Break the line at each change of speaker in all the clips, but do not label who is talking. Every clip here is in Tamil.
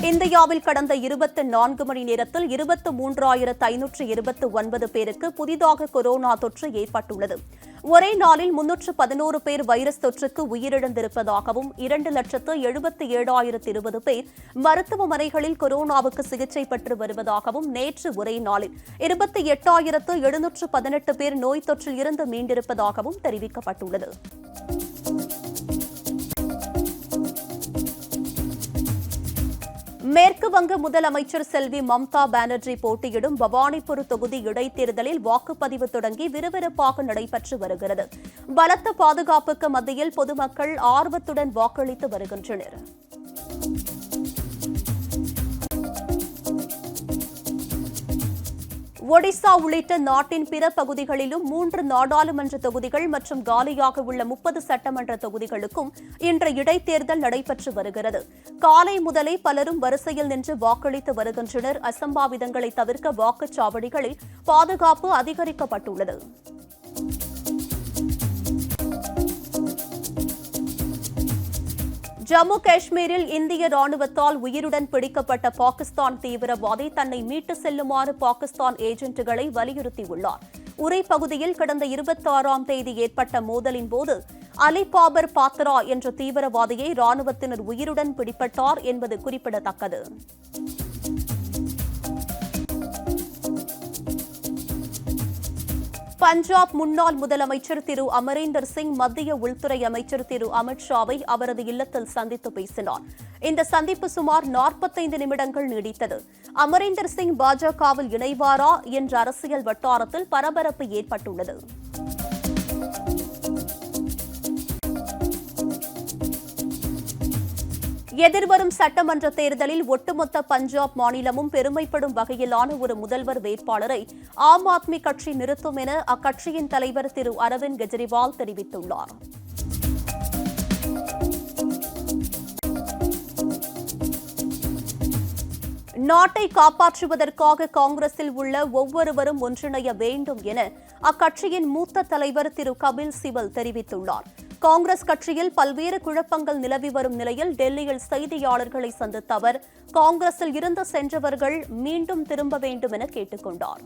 இந்தியாவில் கடந்த 24 மணி நேரத்தில் 23,529 பேருக்கு புதிதாக கொரோனா தொற்று ஏற்பட்டுள்ளது. ஒரே நாளில் 311 பேர் வைரஸ் தொற்றுக்கு உயிரிழந்திருப்பதாகவும் 2,77,020 பேர் மருத்துவமனைகளில் கொரோனாவுக்கு சிகிச்சை பெற்று வருவதாகவும் நேற்று ஒரே நாளில் 28,718 பேர் நோய் தொற்றில் இருந்து மீண்டிருப்பதாகவும் தெரிவிக்கப்பட்டுள்ளது. மேற்கு வங்க முதலமைச்சர் செல்வி மம்தா பானர்ஜி போட்டியிடும் பவானிபுர் தொகுதி இடைத்தேர்தலில் வாக்குப்பதிவு தொடங்கி விறுவிறுப்பாக நடைபெற்று வருகிறது. பலத்த பாதுகாப்புக்கு மத்தியில் பொதுமக்கள் ஆர்வத்துடன் வாக்களித்து வருகின்றனர். ஒடிசா உள்ளிட்ட நாட்டின் பிற பகுதிகளிலும் 3 நாடாளுமன்ற தொகுதிகள் மற்றும் காலியாக உள்ள 30 சட்டமன்ற தொகுதிகளுக்கும் இன்று இடைத்தேர்தல் நடைபெற்று வருகிறது. காலை முதலே பலரும் வரிசையில் நின்று வாக்களித்து வருகின்றனர். அசம்பாவிதங்களை தவிர்க்க வாக்குச்சாவடிகளில் பாதுகாப்பு அதிகரிக்கப்பட்டுள்ளது. ஜம்மு காஷ்மீரில் இந்திய ராணுவத்தால் உயிருடன் பிடிக்கப்பட்ட பாகிஸ்தான் தீவிரவாதி தன்னை மீட்டு செல்லுமாறு பாகிஸ்தான் ஏஜென்ட்டுகளை வலியுறுத்தியுள்ளார். உரி பகுதியில் கடந்த 26ஆம் தேதி ஏற்பட்ட மோதலின் போது அலி பாபர் பாத்ரா என்ற தீவிரவாதியை ராணுவத்தினர் உயிருடன் பிடிபட்டார் என்பது குறிப்பிடத்தக்கது. பஞ்சாப் முன்னாள் முதலமைச்சர் திரு அமரீந்தர் சிங் மத்திய உள்துறை அமைச்சர் திரு அமித் ஷாவை அவரது இல்லத்தில் சந்தித்து பேசினார். இந்த சந்திப்பு சுமார் 45 நிமிடங்கள் நீடித்தது. அமரீந்தர் சிங் பாஜகவில் இணைவாரா என்ற அரசியல் வட்டாரத்தில் பரபரப்பு ஏற்பட்டுள்ளது. எதிர்வரும் சட்டமன்ற தேர்தலில் ஒட்டுமொத்த பஞ்சாப் மாநிலமும் பெருமைப்படும் வகையிலான ஒரு முதல்வர் வேட்பாளரை ஆம் ஆத்மி கட்சி நிறுத்தும் என அக்கட்சியின் தலைவர் திரு அரவிந்த் கெஜ்ரிவால் தெரிவித்துள்ளார். நாட்டை காப்பாற்றுவதற்காக காங்கிரஸில் உள்ள ஒவ்வொருவரும் ஒன்றிணைய வேண்டும் என அக்கட்சியின் மூத்த தலைவர் திரு கபில் சிபல் தெரிவித்துள்ளார். காங்கிரஸ் கட்சியில் பல்வேறு குழப்பங்கள் நிலவி வரும் நிலையில் டெல்லியில் செய்தியாளர்களை சந்தித்த அவர் காங்கிரஸில் இருந்து சென்றவர்கள் மீண்டும் திரும்ப வேண்டும் என கேட்டுக் கொண்டார்.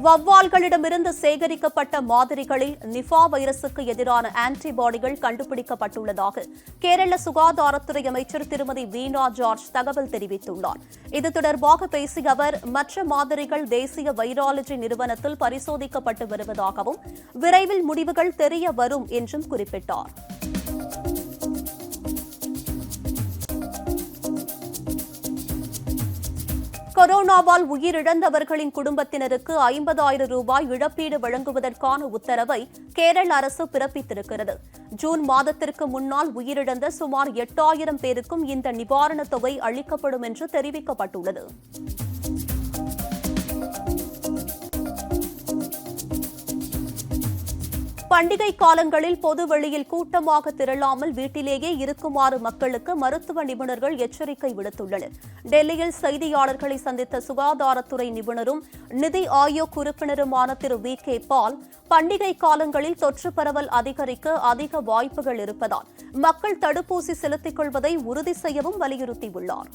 வவ்வால்களிடமிருந்து சேகரிக்கப்பட்ட மாதிரிகளில் நிபா வைரசுக்கு எதிரான ஆன்டிபாடிகள் கண்டுபிடிக்கப்பட்டுள்ளதாக கேரள சுகாதாரத்துறை அமைச்சர் திருமதி வீணா ஜார்ஜ் தகவல் தெரிவித்துள்ளார். இது தொடர்பாக பேசிய அவர் மற்ற மாதிரிகள் தேசிய வைராலஜி நிறுவனத்தில் பரிசோதிக்கப்பட்டு வருவதாகவும் விரைவில் முடிவுகள் தெரிய வரும் என்றும் குறிப்பிட்டார். கொரோனாவால் உயிரிழந்தவர்களின் குடும்பத்தினருக்கு 50,000 ரூபாய் இழப்பீடு வழங்குவதற்கான உத்தரவை கேரள அரசு பிறப்பித்திருக்கிறது. ஜூன் மாதத்திற்கு முன்னால் உயிரிழந்த சுமார் 8,000 பேருக்கும் இந்த நிவாரணத் தொகை அளிக்கப்படும் என்று தெரிவிக்கப்பட்டுள்ளது. பண்டிகை காலங்களில் பொதுவெளியில் கூட்டமாக திரளாமல் வீட்டிலேயே இருக்குமாறு மக்களுக்கு மருத்துவ நிபுணர்கள் எச்சரிக்கை விடுத்துள்ளனர். டெல்லியில் செய்தியாளர்களை சந்தித்த சுகாதாரத்துறை நிபுணரும் நிதி ஆயோக் உறுப்பினருமான திரு வி.கே. பால் பண்டிகை காலங்களில் தொற்று பரவல் அதிகரிக்க அதிக வாய்ப்புகள் இருப்பதால் மக்கள் தடுப்பூசி செலுத்திக் கொள்வதை உறுதி செய்யவும் வலியுறுத்தியுள்ளார்.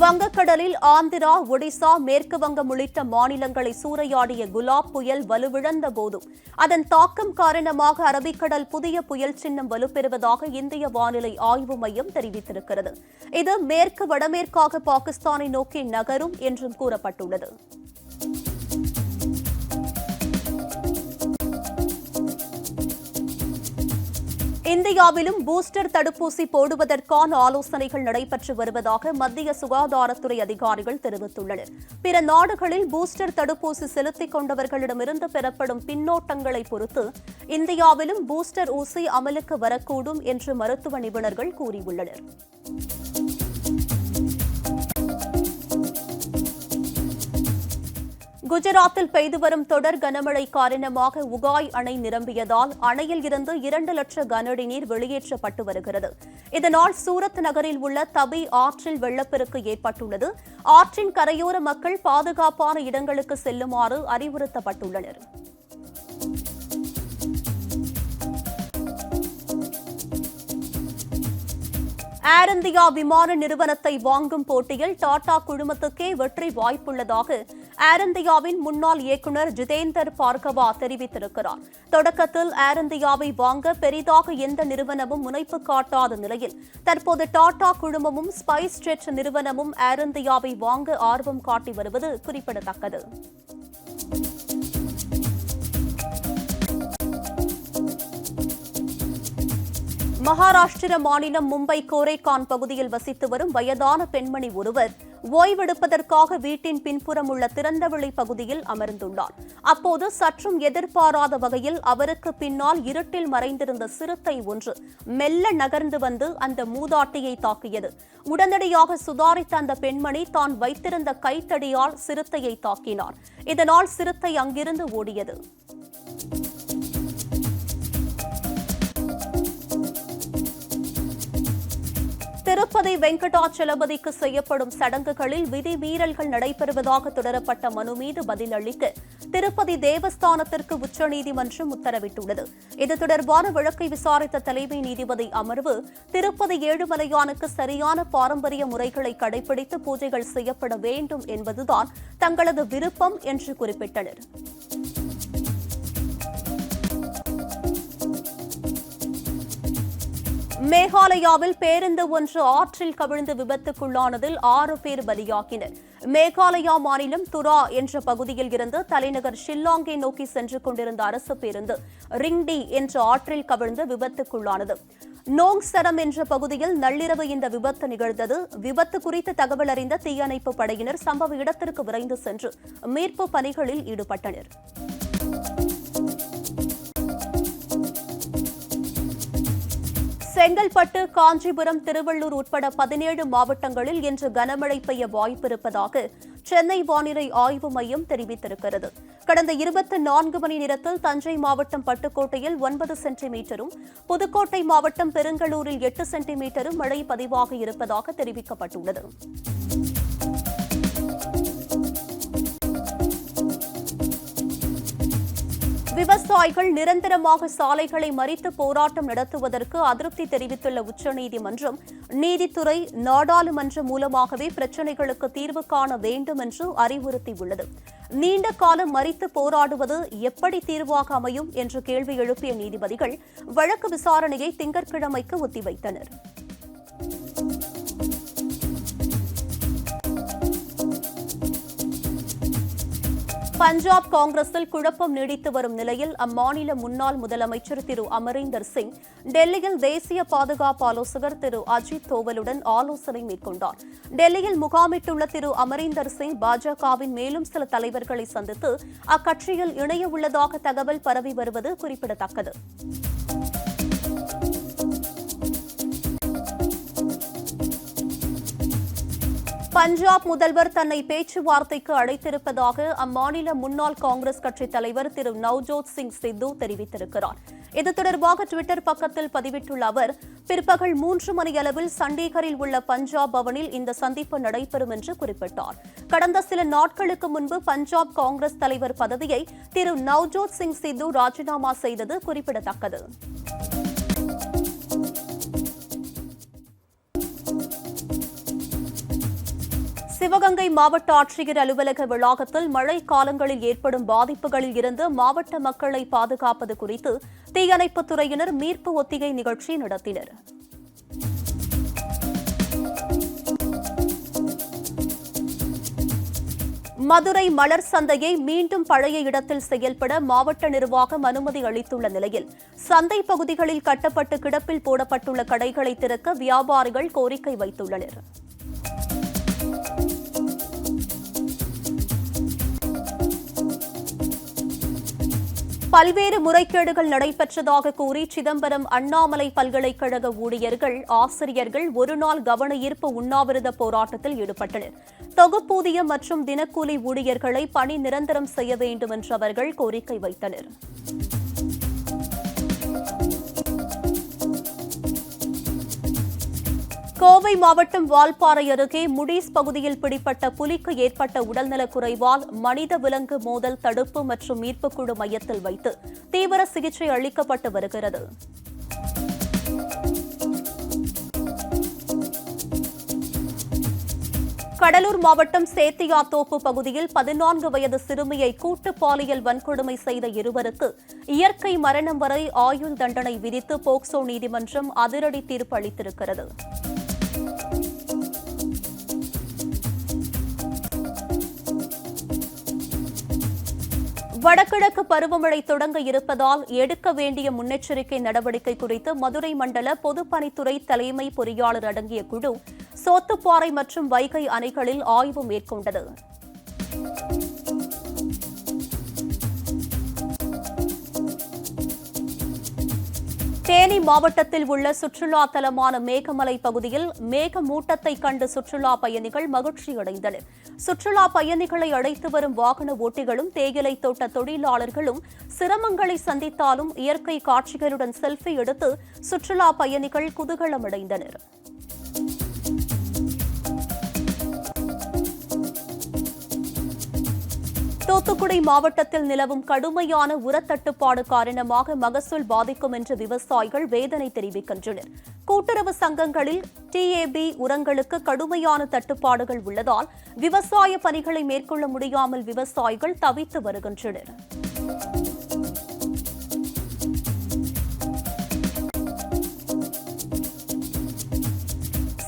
வங்கக்கடலில் ஆந்திரா, ஒடிசா, மேற்கு வங்கம் உள்ளிட்ட மாநிலங்களை சூறையாடிய குலாப் புயல் வலுவிழந்த போதும் அதன் தாக்கம் காரணமாக அரபிக்கடல் புதிய புயல் சின்னம் வலுப்பெறுவதாக இந்திய வானிலை ஆய்வு மையம் தெரிவித்திருக்கிறது. இது மேற்கு வடமேற்காக பாகிஸ்தானை நோக்கி நகரும் என்றும் கூறப்பட்டுள்ளது. இந்தியாவிலும் பூஸ்டர் தடுப்பூசி போடுவதற்கான ஆலோசனைகள் நடைபெற்று வருவதாக மத்திய சுகாதாரத்துறை அதிகாரிகள் தெரிவித்துள்ளனர். பிற நாடுகளில் பூஸ்டர் தடுப்பூசி செலுத்திக் கொண்டவர்களிடமிருந்து பெறப்படும் பின்னோட்டங்களை பொறுத்து இந்தியாவிலும் பூஸ்டர் ஊசி அமலுக்கு வரக்கூடும் என்று மருத்துவ நிபுணர்கள் கூறியுள்ளனர். குஜராத்தில் பெய்து வரும் தொடர் கனமழை காரணமாக உகாய் அணை நிரம்பியதால் அணையில் இருந்து 2 லட்சம் கனஅடி நீர் வெளியேற்றப்பட்டு வருகிறது. இதனால் சூரத் நகரில் உள்ள தபி ஆற்றில் வெள்ளப்பெருக்கு ஏற்பட்டுள்ளது. ஆற்றின் கரையோர மக்கள் பாதுகாப்பான இடங்களுக்கு செல்லுமாறு அறிவுறுத்தப்பட்டுள்ளனர். ஏர் இந்தியா விமான நிறுவனத்தை வாங்கும் போட்டியில் டாடா குழுமத்துக்கே வெற்றி வாய்ப்புள்ளதாக ஏர் இந்தியாவின் முன்னாள் இயக்குநர் ஜிதேந்தர் பார்கவா தெரிவித்திருக்கிறார். தொடக்கத்தில் ஏர் இந்தியாவை வாங்க பெரிதாக எந்த நிறுவனமும் முனைப்பு காட்டாத நிலையில் தற்போது டாடா குழுமமும் ஸ்பைஸ் ஜெட் நிறுவனமும் ஏர் இந்தியாவை வாங்க ஆர்வம் காட்டி வருவது குறிப்பிடத்தக்கது. மகாராஷ்டிர மாநிலம் மும்பை கோரேகான் பகுதியில் வசித்து வரும் வயதான பெண்மணி ஒருவர் ஓய்வெடுப்பதற்காக வீட்டின் பின்புறம் உள்ள திறந்தவெளி பகுதியில் அமர்ந்துள்ளார். அப்போது சற்றும் எதிர்பாராத வகையில் அவருக்கு பின்னால் இருட்டில் மறைந்திருந்த சிறுத்தை ஒன்று மெல்ல நகர்ந்து வந்து அந்த மூதாட்டியை தாக்கியது. உடனடியாக சுதாரித்த அந்த பெண்மணி தான் வைத்திருந்த கைத்தடியால் சிறுத்தையை தாக்கினார். இதனால் சிறுத்தை அங்கிருந்து ஓடியது. திருப்பதி வெங்கடாச்சலபதிக்கு செய்யப்படும் சடங்குகளில் விதிமீறல்கள் நடைபெறுவதாக தொடரப்பட்ட மனு மீது பதிலளிக்க திருப்பதி தேவஸ்தானத்திற்கு உச்சநீதிமன்றம் உத்தரவிட்டுள்ளது. இது தொடர்பான வழக்கை விசாரித்த தலைமை நீதிபதி அமர்வு திருப்பதி ஏழுமலையானுக்கு சரியான பாரம்பரிய முறைகளை கடைபிடித்து பூஜைகள் செய்யப்பட வேண்டும் என்பதுதான் தங்களது விருப்பம் என்று குறிப்பிட்டனர். மேகாலயாவில் பேருந்து ஒன்று ஆற்றில் கவிழ்ந்து விபத்துக்குள்ளானதில் 6 பேர் பலியாகினர். மேகாலயா மாநிலம் துரா என்ற பகுதியில் இருந்து தலைநகர் ஷில்லாங்கை நோக்கி சென்று கொண்டிருந்த அரசு பேருந்து ரிங்டி என்ற ஆற்றில் கவிழ்ந்து விபத்துக்குள்ளானது. நோங்சரம் என்ற பகுதியில் நள்ளிரவு இந்த விபத்து நிகழ்ந்தது. விபத்து குறித்து தகவல் அறிந்த தீயணைப்பு படையினர் சம்பவ இடத்திற்கு விரைந்து சென்று மீட்பு பணிகளில் ஈடுபட்டனர். செங்கல்பட்டு, காஞ்சிபுரம், திருவள்ளூர் உட்பட 17 மாவட்டங்களில் இன்று கனமழை பெய்ய வாய்ப்பிருப்பதாக சென்னை வானிலை ஆய்வு மையம் தெரிவித்திருக்கிறது. கடந்த 24 மணி நேரத்தில் தஞ்சை மாவட்டம் பட்டுக்கோட்டையில் 9 சென்டிமீட்டரும், புதுக்கோட்டை மாவட்டம் பெருங்களூரில் 8 சென்டிமீட்டரும் மழை பதிவாகி இருப்பதாக தெரிவிக்கப்பட்டுள்ளது. விவசாயிகள் நிரந்தரமாக சாலைகளை மறித்து போராட்டம் நடத்துவதற்கு அதிருப்தி தெரிவித்துள்ள உச்சநீதிமன்றம் நீதித்துறை, நாடாளுமன்றம் மூலமாகவே பிரச்சினைகளுக்கு தீர்வு காண வேண்டும் என்று அறிவுறுத்தியுள்ளது. நீண்ட காலம் மறித்து போராடுவது எப்படி தீர்வாக அமையும் என்று கேள்வி எழுப்பிய நீதிபதிகள் வழக்கு விசாரணையை திங்கட்கிழமைக்கு ஒத்திவைத்தனர். பஞ்சாப் காங்கிரஸில் குழப்பம் நீடித்து வரும் நிலையில் அம்மாநில முன்னாள் முதலமைச்சர் திரு அமரீந்தர் சிங் டெல்லியில் தேசிய பாதுகாப்பு ஆலோசகர் திரு அஜித் தோவலுடன் ஆலோசனை மேற்கொண்டார். டெல்லியில் முகாமிட்டுள்ள திரு அமரீந்தர் சிங் பாஜகவின் மேலும் சில தலைவர்களை சந்தித்து அக்கட்சியில் இணைய உள்ளதாக தகவல் பரவி வருவது குறிப்பிடத்தக்கது. பஞ்சாப் முதல்வர் தன்னை பேச்சுவார்த்தைக்கு அழைத்திருப்பதாக அம்மாநில முன்னாள் காங்கிரஸ் கட்சித் தலைவர் திரு நவ்ஜோத் சிங் சித்து தெரிவித்திருக்கிறார். இது தொடர்பாக டுவிட்டர் பக்கத்தில் பதிவிட்டுள்ள அவர், பிற்பகல் 3 மணியளவில் சண்டிகரில் உள்ள பஞ்சாப் பவனில் இந்த சந்திப்பு நடைபெறும் என்று குறிப்பிட்டார். கடந்த சில நாட்களுக்கு முன்பு பஞ்சாப் காங்கிரஸ் தலைவர் பதவியை திரு நவ்ஜோத் சிங் சித்து ராஜினாமா செய்தது குறிப்பிடத்தக்கது. சிவகங்கை மாவட்ட ஆட்சியர் அலுவலக வளாகத்தில் மழை காலங்களில் ஏற்படும் பாதிப்புகளில் இருந்து மாவட்ட மக்களை பாதுகாப்பது குறித்து தீயணைப்புத் துறையினர் மீட்பு ஒத்திகை நிகழ்ச்சி நடத்தினர். மதுரை மலர் சந்தையை மீண்டும் பழைய இடத்தில் செயல்பட மாவட்ட நிர்வாகம் அனுமதி அளித்துள்ள நிலையில் சந்தை பகுதிகளில் கட்டப்பட்டு கிடப்பில் போடப்பட்டுள்ள கடைகளை திறக்க வியாபாரிகள் கோரிக்கை வைத்துள்ளனர். பல்வேறு முறைகேடுகள் நடைபெற்றதாக கூறி சிதம்பரம் அண்ணாமலை பல்கலைக்கழக ஊழியர்கள், ஆசிரியர்கள் ஒருநாள் கவன ஈர்ப்பு உண்ணாவிரத போராட்டத்தில் ஈடுபட்டனர். தொகுப்பூதியம் மற்றும் தினக்கூலி ஊழியர்களை பணி நிரந்தரம் செய்ய வேண்டும் என்று அவர்கள் கோரிக்கை வைத்தனர். கோவை மாவட்டம் வால்பாறை அருகே முடிஸ் பகுதியில் பிடிப்பட்ட புலிக்கு ஏற்பட்ட உடல்நலக்குறைவால் மனித விலங்கு மோதல் தடுப்பு மற்றும் மீட்புக்குழு மையத்தில் வைத்து தீவிர சிகிச்சை அளிக்கப்பட்டு வருகிறது. கடலூர் மாவட்டம் சேத்தியாத்தோப்பு பகுதியில் 14 வயது சிறுமியை கூட்டு பாலியல் வன்கொடுமை செய்த இருவருக்கு இயற்கை மரணம் வரை ஆயுள் தண்டனை விதித்து போக்சோ நீதிமன்றம் அதிரடி தீர்ப்பு அளித்திருக்கிறது. வடகிழக்கு பருவமழை தொடங்க இருப்பதால் எடுக்க வேண்டிய முன்னெச்சரிக்கை நடவடிக்கை குறித்து மதுரை மண்டல பொதுப்பணித்துறை தலைமை பொறியாளர் அடங்கிய குழு சோத்துப்பாறை மற்றும் வைகை அணைகளில் ஆய்வு மேற்கொண்டது. தேனி மாவட்டத்தில் உள்ள சுற்றுலா தலமான மேகமலை பகுதியில் மேகமூட்டத்தை கண்டு சுற்றுலா பயணிகள் மகிழ்ச்சியடைந்தனர். சுற்றுலா பயணிகளை அழைத்து வரும் வாகன ஓட்டிகளும் தேயிலை தோட்ட தொழிலாளர்களும் சிரமங்களை சந்தித்தாலும் இயற்கை காட்சிகளுடன் செல்ஃபி எடுத்து சுற்றுலா பயணிகள் குதூகலமடைந்தனர். தூத்துக்குடி மாவட்டத்தில் நிலவும் கடுமையான உரத்தட்டுப்பாடு காரணமாக மகசூல் பாதிக்கும் என்று விவசாயிகள் வேதனை தெரிவிக்கின்றனர். கூட்டுறவு சங்கங்களில் டிஏபி உரங்களுக்கு கடுமையான தட்டுப்பாடுகள் உள்ளதால் விவசாய பணிகளை மேற்கொள்ள முடியாமல் விவசாயிகள் தவித்து வருகின்றனர்.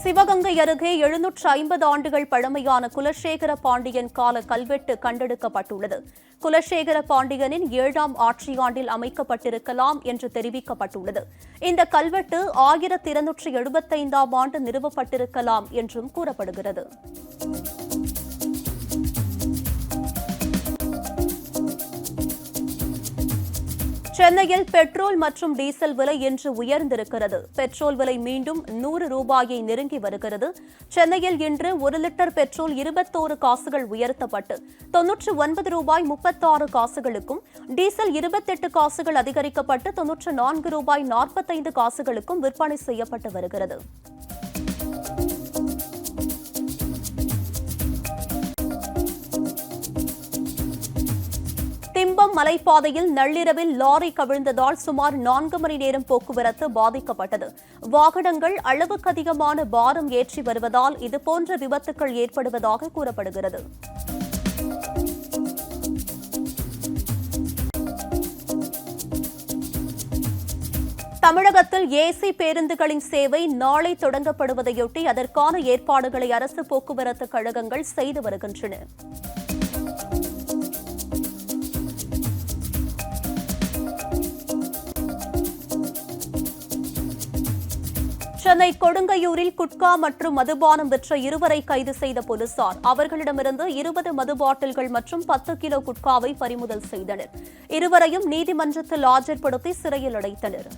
சிவகங்கை அருகே 750 ஆண்டுகள் பழமையான குலசேகர பாண்டியன் கால கல்வெட்டு கண்டெடுக்கப்பட்டுள்ளது. குலசேகர பாண்டியனின் 7ஆம் ஆட்சியாண்டில் அமைக்கப்பட்டிருக்கலாம் என்று தெரிவிக்கப்பட்டுள்ளது. இந்த கல்வெட்டு 1275ஆம் ஆண்டு நிறுவப்பட்டிருக்கலாம் என்றும் கூறப்படுகிறது. சென்னையில் பெட்ரோல் மற்றும் டீசல் விலை இன்று உயர்ந்திருக்கிறது. பெட்ரோல் விலை மீண்டும் 100 ரூபாயை நெருங்கி வருகிறது. சென்னையில் இன்று 1 லிட்டர் பெட்ரோல் 21 காசுகள் உயர்த்தப்பட்டு 99 ரூபாய் 36 காசுகளுக்கும், டீசல் 28 காசுகள் அதிகரிக்கப்பட்டு 94 ரூபாய் 45 காசுகளுக்கும் விற்பனை செய்யப்பட்டு வருகிறது. திம்பம் மலைப்பாதையில் நள்ளிரவில் லாரி கவிழ்ந்ததால் சுமார் 4 மணி நேரம் போக்குவரத்து பாதிக்கப்பட்டது. வாகனங்கள் அளவுக்கு அதிகமான பாரம் ஏற்றி வருவதால் இதுபோன்ற விபத்துக்கள் ஏற்படுவதாக கூறப்படுகிறது. தமிழகத்தில் ஏசி பேருந்துகளின் சேவை நாளை தொடங்கப்படுவதையொட்டி அதற்கான ஏற்பாடுகளை அரசு போக்குவரத்து கழகங்கள் செய்து வருகின்றன. சென்னை கொடுங்கையூரில் குட்கா மற்றும் மதுபானம் விற்ற இருவரை கைது செய்த போலீசார் அவர்களிடமிருந்து 20 மது பாட்டில்கள் மற்றும் 10 கிலோ குட்காவை பறிமுதல் செய்தனர். இருவரையும் நீதிமன்றத்தில் ஆஜர்படுத்தி சிறையில் அடைத்தனர்.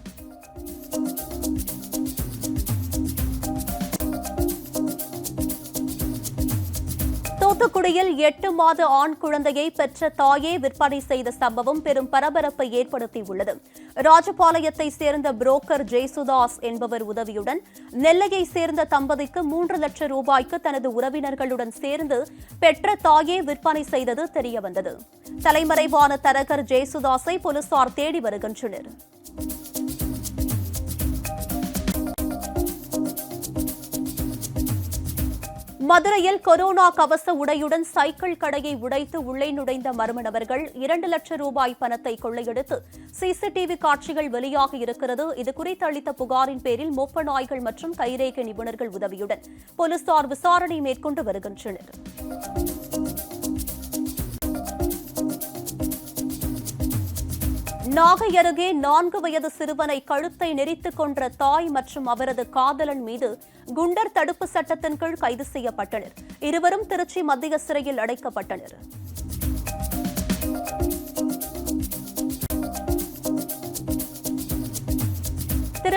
தூத்துக்குடியில் 8 மாத ஆண் குழந்தையை பெற்ற தாயே விற்பனை செய்த சம்பவம் பெரும் பரபரப்பை ஏற்படுத்தியுள்ளது. ராஜபாளையத்தை சேர்ந்த புரோக்கர் ஜெயசுதாஸ் என்பவர் உதவியுடன் நெல்லையை சேர்ந்த தம்பதிக்கு 3 லட்சம் ரூபாய்க்கு தனது உறவினர்களுடன் சேர்ந்து பெற்ற தாயே விற்பனை செய்தது தெரியவந்தது. தலைமறைவான தரகர் ஜெயசுதாஸை போலீசார் தேடி வருகின்றனர். மதுரையில் கொரோனா கவச உடையுடன் சைக்கிள் கடையை உடைத்து உள்ளே நுழைந்த மர்ம நபர்கள் 2 லட்சம் ரூபாய் பணத்தை கொள்ளையடித்து சிசிடிவி காட்சிகள் வெளியாக இருக்கிறது. இதுகுறித்து அளித்த புகாரின் பேரில் மோப்ப நாய்கள் மற்றும் கைரேகை நிபுணர்கள் உதவியுடன் போலீசார் விசாரணை மேற்கொண்டு வருகின்றனர். நாகை அருகே 4 வயது சிறுவனை கழுத்தை நெரித்துக் கொன்ற தாய் மற்றும் அவரது காதலன் மீது குண்டர் தடுப்பு சட்டத்தின் கீழ் கைது செய்யப்பட்டனர். இருவரும் திருச்சி மத்திய சிறையில் அடைக்கப்பட்டனர்.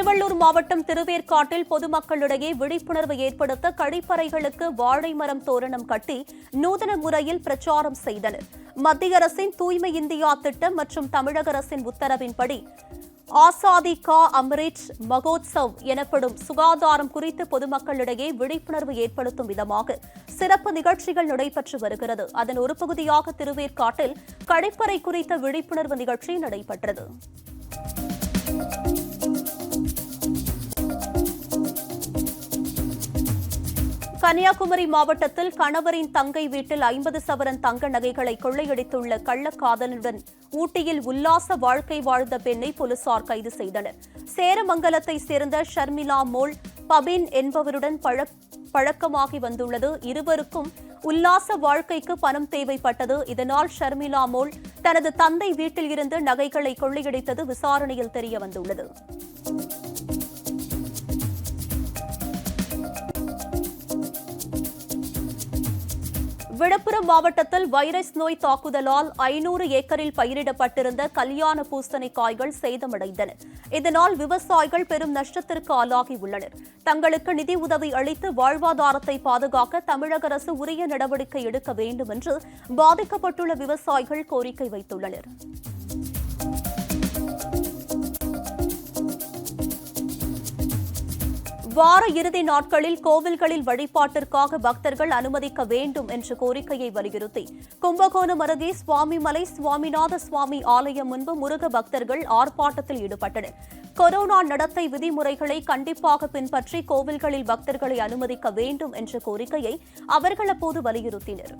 திருவள்ளூர் மாவட்டம் திருவேற்காட்டில் பொதுமக்களிடையே விழிப்புணர்வு ஏற்படுத்த கழிப்பறைகளுக்கு வாழை மரம் தோரணம் கட்டி நூதன முறையில் பிரச்சாரம் செய்தனர். மத்திய அரசின் தூய்மை இந்தியா திட்டம் மற்றும் தமிழக அரசின் உத்தரவின்படி ஆசாதி கா அம்ரிட் மகோத்சவ் எனப்படும் சுகாதாரம் குறித்து பொதுமக்களிடையே விழிப்புணர்வு ஏற்படுத்தும் விதமாக சிறப்பு நிகழ்ச்சிகள் நடைபெற்று வருகிறது. அதன் ஒரு பகுதியாக திருவேற்காட்டில் கழிப்பறை குறித்த விழிப்புணர்வு நிகழ்ச்சி நடைபெற்றது. கன்னியாகுமரி மாவட்டத்தில் கணவரின் தங்கை வீட்டில் 50 சவரன் தங்க நகைகளை கொள்ளையடித்துள்ள கள்ளக்காதலனுடன் ஊட்டியில் உல்லாச வாழ்க்கை வாழ்ந்த பெண்ணை போலீசார் கைது செய்தனர். சேரமங்கலத்தை சேர்ந்த ஷர்மிளா மோல் பபின் என்பவருடன் பழக்கமாகி வந்துள்ளது. இருவருக்கும் உல்லாச வாழ்க்கைக்கு பணம் தேவைப்பட்டது. இதனால் ஷர்மிளா மோல் தனது தந்தை வீட்டில் இருந்து நகைகளை கொள்ளையடித்தது விசாரணையில் தெரியவந்துள்ளது. விழுப்புரம் மாவட்டத்தில் வைரஸ் நோய் தாக்குதலால் 500 ஏக்கரில் பயிரிடப்பட்டிருந்த கல்யாண பூசணிக்காய்கள் சேதமடைந்தன. இதனால் விவசாயிகள் பெரும் நஷ்டத்திற்கு ஆளாகியுள்ளனர். தங்களுக்கு நிதி உதவி அளித்து வாழ்வாதாரத்தை பாதுகாக்க தமிழக அரசு உரிய நடவடிக்கை எடுக்க வேண்டும் என்று பாதிக்கப்பட்டுள்ள விவசாயிகள் கோரிக்கை வைத்துள்ளனர். வார இறுதி நாட்களில் கோவில்களில் வழிபாட்டிற்காக பக்தர்கள் அனுமதிக்க வேண்டும் என்ற கோரிக்கையை வலியுறுத்தி கும்பகோணம் அருகே சுவாமிமலை சுவாமிநாத சுவாமி ஆலயம் முன்பு முருக பக்தர்கள் ஆர்ப்பாட்டத்தில் ஈடுபட்டனர். கொரோனா நடத்தை விதிமுறைகளை கண்டிப்பாக பின்பற்றி கோவில்களில் பக்தர்களை அனுமதிக்க வேண்டும் என்ற கோரிக்கையை அவர்கள் அப்போது வலியுறுத்தினர்.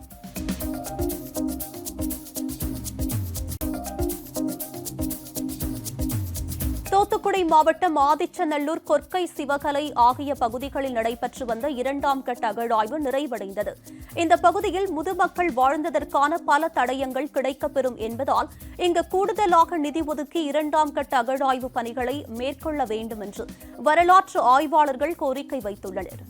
தூத்துக்குடி மாவட்டம் ஆதிச்சநல்லூர், கொற்கை, சிவகலை ஆகிய பகுதிகளில் நடைபெற்று வந்த 2ஆம் கட்ட அகழாய்வு நிறைவடைந்தது. இந்த பகுதியில் முதுமக்கள் வாழ்ந்ததற்கான பல தடயங்கள் கிடைக்கப்பெறும் என்பதால் இங்கு கூடுதலாக நிதி ஒதுக்கி 2ஆம் கட்ட அகழாய்வு பணிகளை மேற்கொள்ள வேண்டும் என்று வரலாற்று ஆய்வாளர்கள் கோரிக்கை வைத்துள்ளனர்.